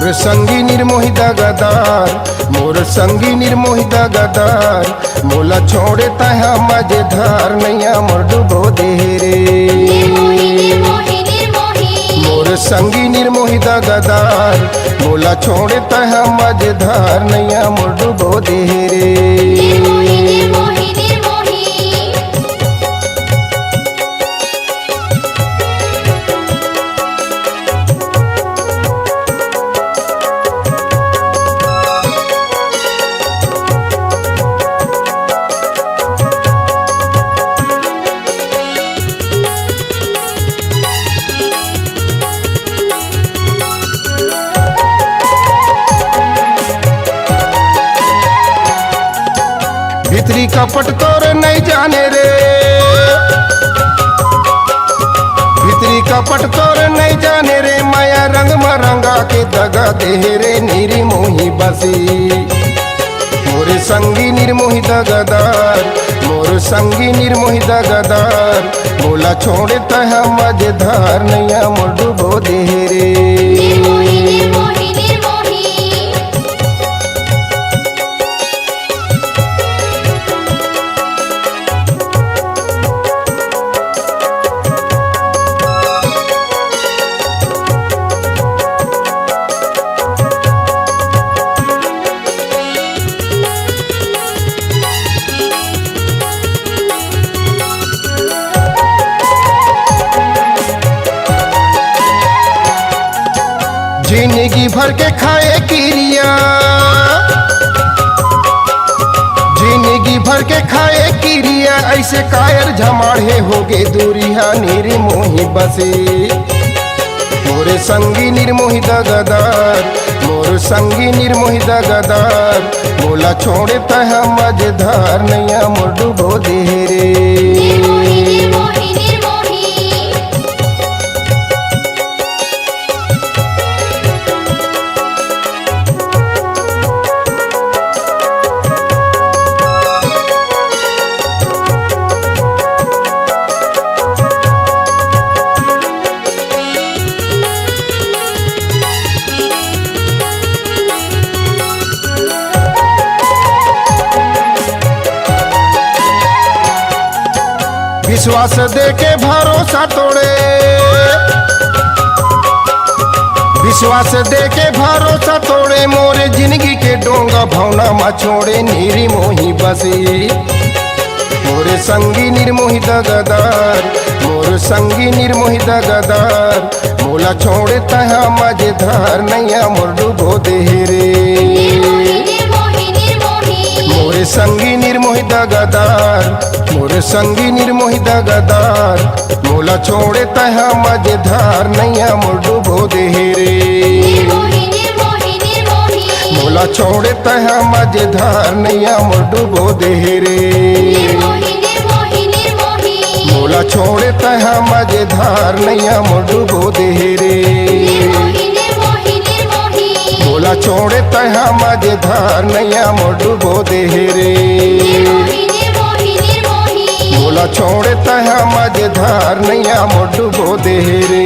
मोर संगी निर्मोही दागदार, मोर संगी निर्मोही दागदार, मोला छोड़े तहा मजेदार नैया मोर डुबो दे रे। मोर संगी निर्मोही दागदार, मोला छोड़े तहा मजेदार नैया मोर डुबो दे रे। भितरी कपट तोर नहीं जाने रे, भितरी कपट तोर नहीं जाने रे, माया रंग मरंगा के दगा दे रे नीरी मोही बसी। मोर संगी निर्मोही दागदार, मोर संगी निर्मोही दागदार, मोला छोड़े तहा मजेदार नैया मोर डुबो दे रे। जिंदगी भर के खाए किरिया, जिंदगी भर के खाए किरिया, ऐसे कायर झमाड़े होगे दूरिया नीरी मोही बसे। मोर संगी निर्मोही दागदार, मोर संगी निर्मोही दागदार, मोला छोड़े तहा मजेदार नैया मोर डुबो दे रे। विश्वास दे के भरोसा तोड़े, विश्वास दे के भरोसा तोड़े, मोरे जिंदगी के डोंगा भावना मा छोड़े नीरी मोही बसी। मोरे संगी निर्मोही दागदार, मोर संगी निर्मोही दागदार, मोला छोड़े तहा मजेदार नैया मोर डुबो दे रे। मोरे संगी निर्मोही दागदार, मोर संगी निर्मोही दागदार, मोला छोड़े तहा मजेदार नैया मोर डुबो दे रे। मोला छोड़े तहा मजेदार नैया मोर डुबो दे रे। मोला छोड़े तहा मजेदार नैया मोर डुबो दे रे। मोला छोड़े तहा मजेदार नैया मोर डुबो दे रे। मोला छोड़े तहा मजेदार नैया मोर डुबो दे रे।